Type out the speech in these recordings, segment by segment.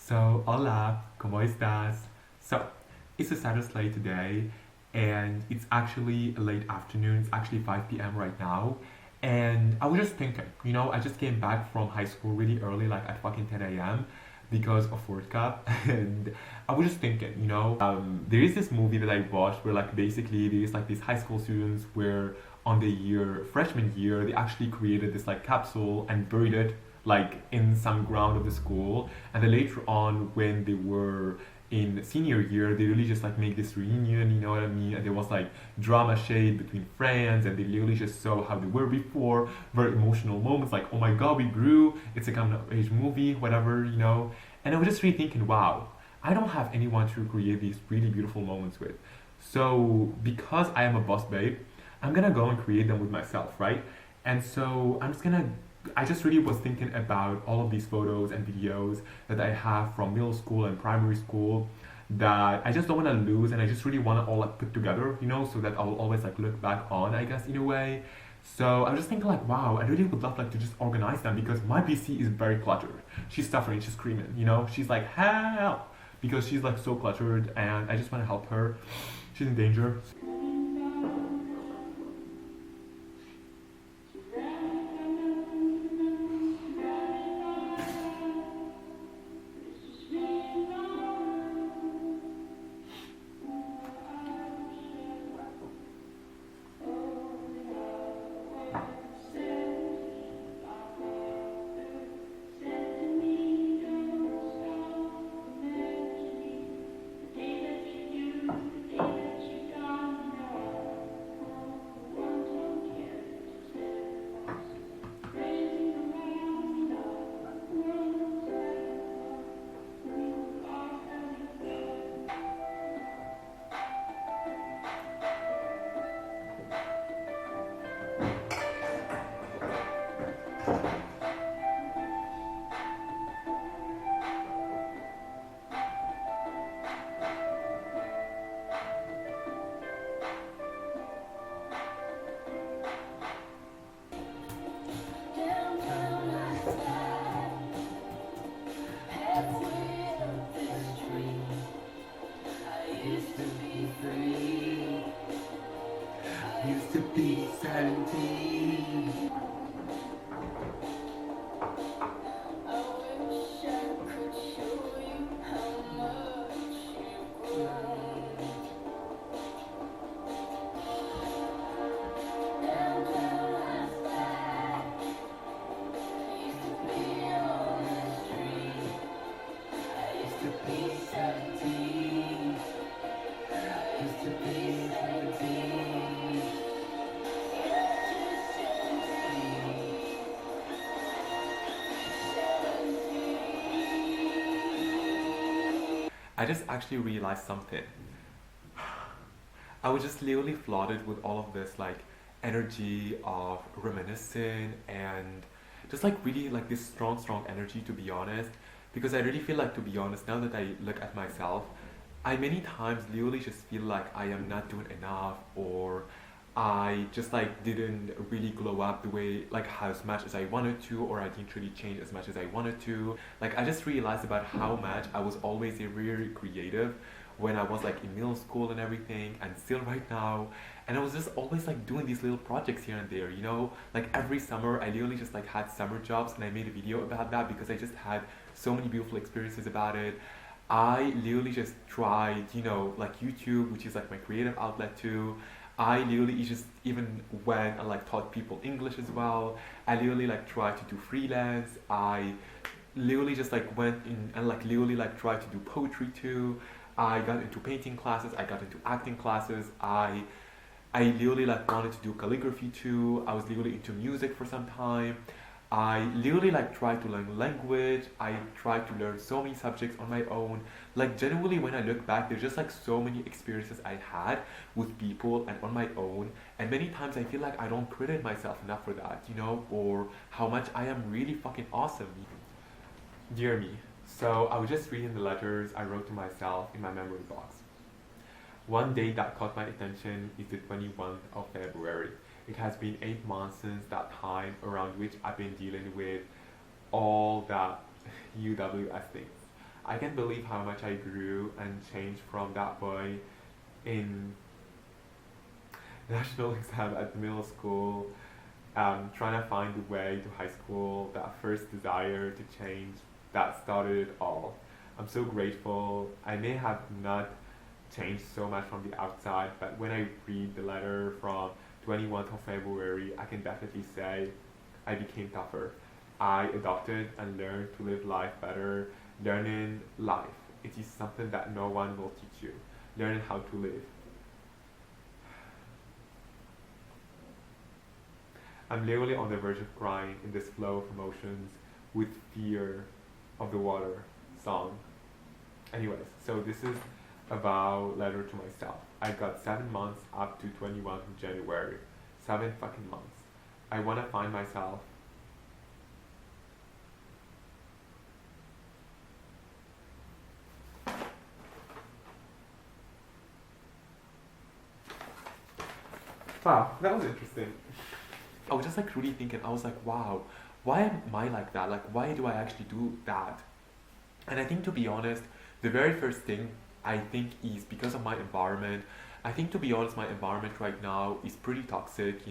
So, hola, ¿cómo estás? So, it's a Saturday today, and it's actually a late afternoon. It's actually 5 p.m. right now. And I was just thinking, I just came back from high school really early, like at fucking 10 a.m. because of World Cup. And I was just thinking, there is this movie that I watched where, like, basically there's like these high school students where on the freshman year, they actually created this like capsule and buried it like in some ground of the school, and then later on when they were in senior year they really just like make this reunion, you know what I mean, and there was like drama shade between friends and they literally just saw how they were before, very emotional moments like, oh my god, we grew, it's a coming of age movie, whatever, and I was just really thinking, wow, I don't have anyone to create these really beautiful moments with. So because I am a boss babe, I'm gonna go and create them with myself, right? And so I just really was thinking about all of these photos and videos that I have from middle school and primary school that I just don't want to lose, and I just really want to all like put together, so that I'll always like look back on, I guess, in a way. So I was just thinking like, wow, I really would love like to just organize them because my PC is very cluttered. She's suffering, she's screaming, she's like help because she's like so cluttered, and I just want to help her. She's in danger. Used to be 17. Used to be 17. Used to be 17. I just actually realized something. I was just literally flooded with all of this like energy of reminiscing and just like really like this strong energy, to be honest. Because I really feel like, to be honest, now that I look at myself, I many times literally just feel like I am not doing enough, or I just like didn't really glow up the way like as much as I wanted to, or I didn't really change as much as I wanted to. Like I just realized about how much I was always a very creative when I was like in middle school and everything, and still right now. And I was just always like doing these little projects here and there, like every summer I literally just like had summer jobs, and I made a video about that because I just had so many beautiful experiences about it. I literally just tried, like YouTube, which is like my creative outlet too. I literally just even went and like taught people English as well. I literally like tried to do freelance. I literally just like went in and like literally like tried to do poetry too. I got into painting classes. I got into acting classes. I literally like wanted to do calligraphy too. I was literally into music for some time. I literally like tried to learn language. I tried to learn so many subjects on my own. Like genuinely when I look back, there's just like so many experiences I had with people and on my own. And many times I feel like I don't credit myself enough for that, or how much I am really fucking awesome. Dear me. So I was just reading the letters I wrote to myself in my memory box. One date that caught my attention is the 21st of February. It has been 8 months since that time, around which I've been dealing with all the UWS things. I can't believe how much I grew and changed from that boy in national exam at the middle school, trying to find the way to high school, that first desire to change that started it all. I'm so grateful. I may have not changed so much from the outside, but when I read the letter from 21st of February, I can definitely say I became tougher. I adopted and learned to live life better. Learning life. It is something that no one will teach you. Learning how to live. I'm literally on the verge of crying in this flow of emotions with fear of the water song. Anyways, so this is about letter to myself. I got 7 months up to 21 January. 7 fucking months. I wanna find myself. Wow, that was interesting. I was just like really thinking, I was like, wow, why am I like that? Like, why do I actually do that? And I think to be honest, the very first thing I think is because of my environment. I think to be honest, my environment right now is pretty toxic,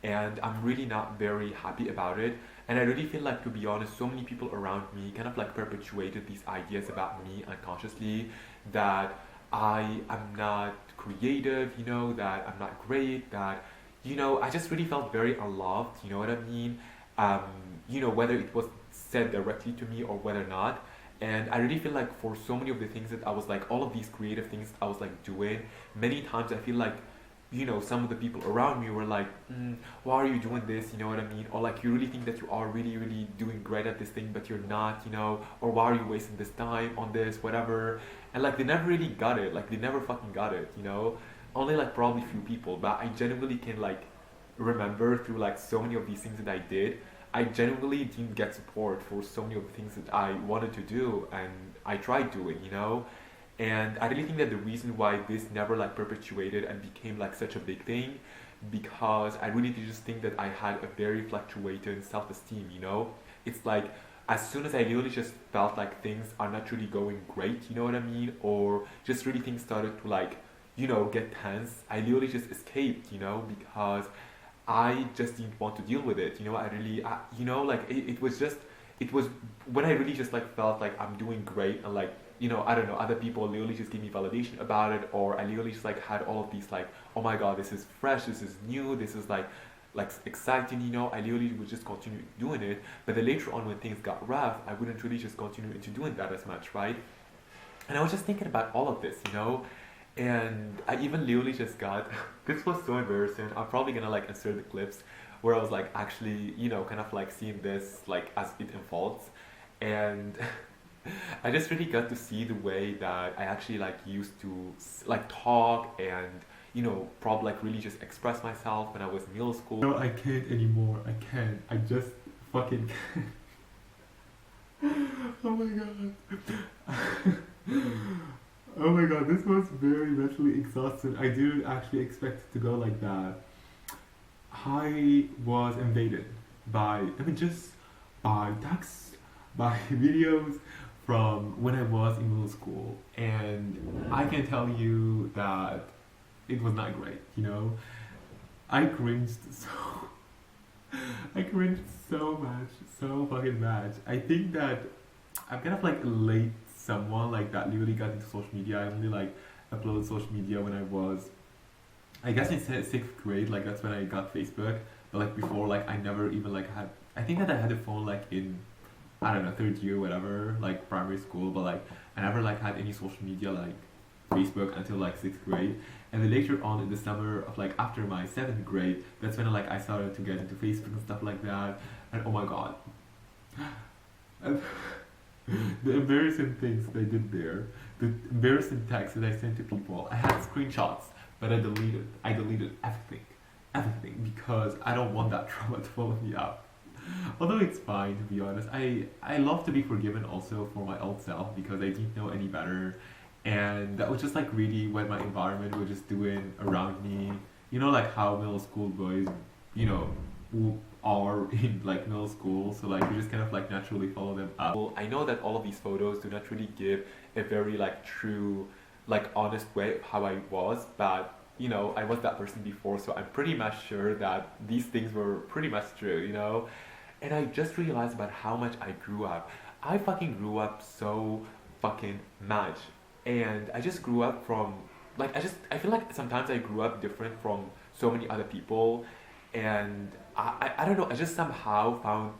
and I'm really not very happy about it. And I really feel like, to be honest, so many people around me kind of like perpetuated these ideas about me unconsciously, that I am not creative, that I'm not great, that, I just really felt very unloved, you know what I mean? Um, whether it was said directly to me or whether not. And I really feel like for so many of the things that I was like, all of these creative things I was like doing, many times I feel like, some of the people around me were like, why are you doing this? You know what I mean? Or like, you really think that you are really, really doing great at this thing, but you're not, or why are you wasting this time on this, whatever. And like, they never really got it. Like, they never fucking got it, Only like probably few people, but I genuinely can like remember through like so many of these things that I did, I genuinely didn't get support for so many of the things that I wanted to do and I tried doing, And I really think that the reason why this never like perpetuated and became like such a big thing, because I really did just think that I had a very fluctuating self-esteem, It's like as soon as I really just felt like things are not really going great, you know what I mean? Or just really things started to like, get tense, I literally just escaped, because I just didn't want to deal with it. I really, like it was just, it was when I really just like felt like I'm doing great and like, I don't know, other people literally just give me validation about it, or I literally just like had all of these like, oh my god, this is fresh, this is new, this is like exciting, I literally would just continue doing it. But then later on when things got rough, I wouldn't really just continue into doing that as much, right? And I was just thinking about all of this, and I even literally just got this was so embarrassing. I'm probably gonna like insert the clips where I was like actually, kind of like seeing this like as it unfolds. And I just really got to see the way that I actually like used to like talk and probably like really just express myself when I was in middle school. No, I can't anymore. I can't. I just fucking can't. Oh my god. Oh my god, this was very mentally exhausting. I didn't actually expect it to go like that. I was invaded by images, by texts, by videos from when I was in middle school. And I can tell you that it was not great, I cringed so I cringed so much, so fucking much. I think that I'm kind of like late someone like that literally got into social media. I only like uploaded social media when I was, I guess in sixth grade. Like that's when I got Facebook. But like before, like I never even like had. I think that I had a phone like in, I don't know, third year, whatever, like primary school. But like I never like had any social media like Facebook until like sixth grade. And then later on in the summer of like after my seventh grade, that's when like I started to get into Facebook and stuff like that. And oh my god. The embarrassing things that I did there, the embarrassing texts that I sent to people. I had screenshots, but I deleted everything, because I don't want that trauma to follow me up. Although it's fine, to be honest. I love to be forgiven also for my old self, because I didn't know any better, and that was just like really what my environment was just doing around me. Like how middle school boys, are in like middle school, so like you just kind of like naturally follow them up. Well, I know that all of these photos do not really give a very like true, like honest way of how I was, but you know, I was that person before, so I'm pretty much sure that these things were pretty much true, you know? And I just realized about how much I grew up. I fucking grew up so fucking much. And I just grew up from like I feel like sometimes I grew up different from so many other people, and I don't know, I just somehow found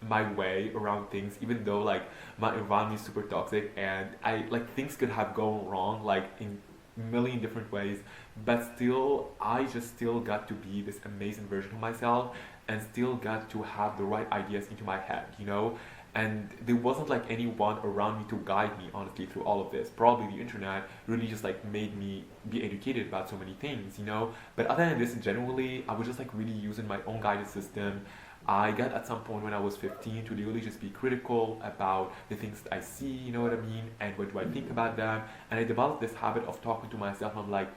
my way around things even though like my environment is super toxic and I like things could have gone wrong like in million different ways, but still I just still got to be this amazing version of myself and still got to have the right ideas into my head, you know? And there wasn't like anyone around me to guide me honestly through all of this. Probably the internet really just like made me be educated about so many things, you know? But other than this, generally, I was just like really using my own guidance system. I got at some point when I was 15 to really just be critical about the things that I see, you know what I mean? And what do I think about them? And I developed this habit of talking to myself. I'm like,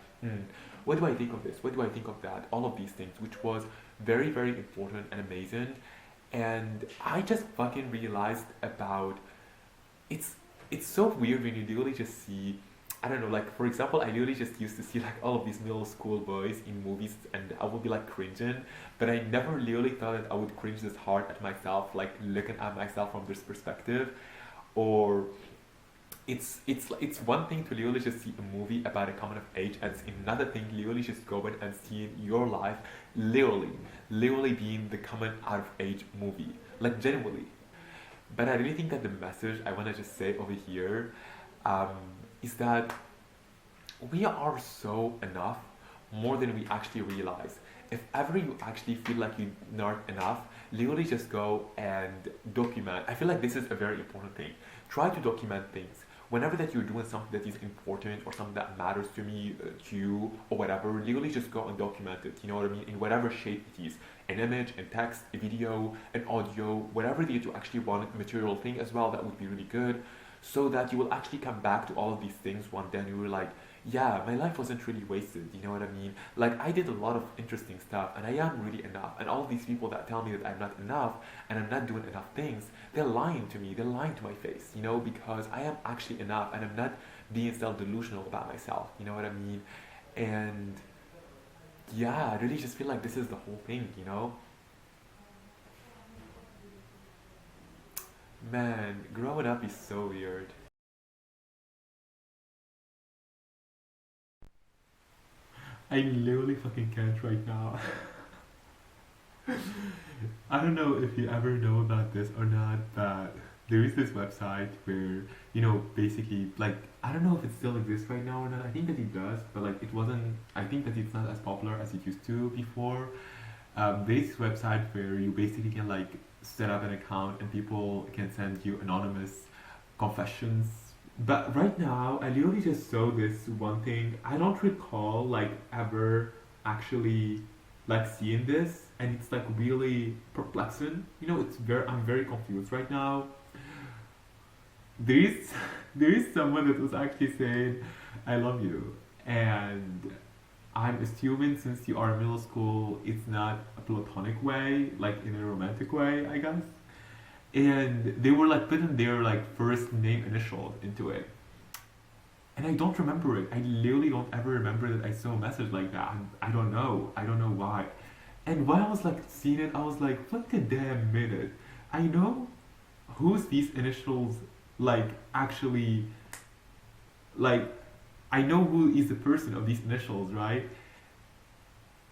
what do I think of this? What do I think of that? All of these things, which was very, very important and amazing. And I just fucking realized about it's it's so weird when you literally just see, I don't know, like for example, I literally just used to see like all of these middle school boys in movies and I would be like cringing, but I never literally thought that I would cringe this hard at myself, like looking at myself from this perspective. Or it's one thing to literally just see a movie about a coming of age, and it's another thing literally just going and seeing your life literally, literally being the coming out of age movie, like genuinely. But I really think that the message I want to just say over here um, is that we are so enough more than we actually realize. If ever you actually feel like you're not enough, literally just go and document. I feel like this is a very important thing. Try to document things. Whenever that you're doing something that is important or something that matters to me, to you, or whatever, literally just go and document it. You know what I mean? In whatever shape it is, an image, a text, a video, an audio, whatever that you actually want, a material thing as well, that would be really good. So that you will actually come back to all of these things one day and you were like, yeah, my life wasn't really wasted, you know what I mean? Like, I did a lot of interesting stuff and I am really enough. And all of these people that tell me that I'm not enough and I'm not doing enough things, they're lying to me, they're lying to my face, you know, because I am actually enough and I'm not being self delusional about myself, you know what I mean? And yeah, I really just feel like this is the whole thing, you know? Man, growing up is so weird. I literally fucking can't right now. I don't know if you ever know about this or not, but there is this website where, you know, basically, like, I don't know if it still exists right now or not. I think that it does, but like, it wasn't, I think that it's not as popular as it used to before. There's this website where you basically can like set up an account and people can send you anonymous confessions. But right now, I literally just saw this one thing. I don't recall like ever actually like seeing this, and it's like really perplexing. You know, it's very I'm very confused right now. There is there is someone that was actually saying, "I love you," and I'm assuming since you are in middle school, it's not a platonic way, like in a romantic way, I guess. And they were like putting their like first name initials into it, and I don't remember it. I literally don't ever remember that I saw a message like that. I don't know why. And while I was like seeing it, I was like, what the damn minute? I know who's these initials like actually like I know who is the person of these initials, right?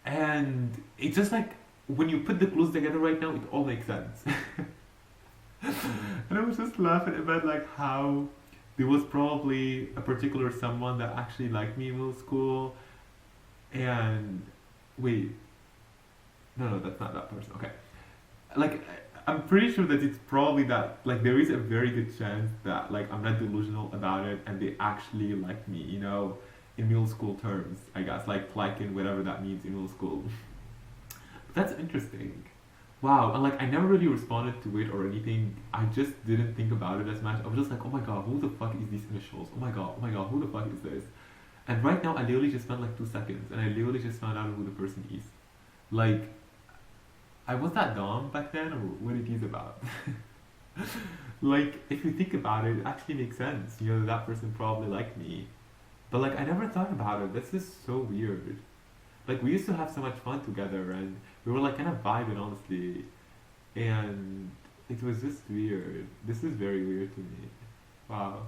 And it's just like when you put the clues together right now, it all makes sense. And I was just laughing about like how there was probably a particular someone that actually liked me in middle school, and wait, no, that's not that person. Okay, like I'm pretty sure that it's probably that like there is a very good chance that like I'm not delusional about it and they actually like me, you know, in middle school terms, I guess, like liking whatever that means in middle school. But that's interesting. Wow, and like I never really responded to it or anything. I just didn't think about it as much. I was just like, oh my god, who the fuck is these initials? Oh my god, who the fuck is this? And right now, I literally just spent like 2 seconds, and I literally just found out who the person is. Like, I was that dumb back then, or what it is about? Like, if you think about it, it actually makes sense. You know, that person probably liked me. But like, I never thought about it. This is so weird. Like, we used to have so much fun together, and we were like kind of vibing, honestly. And it was just weird. This is very weird to me. Wow.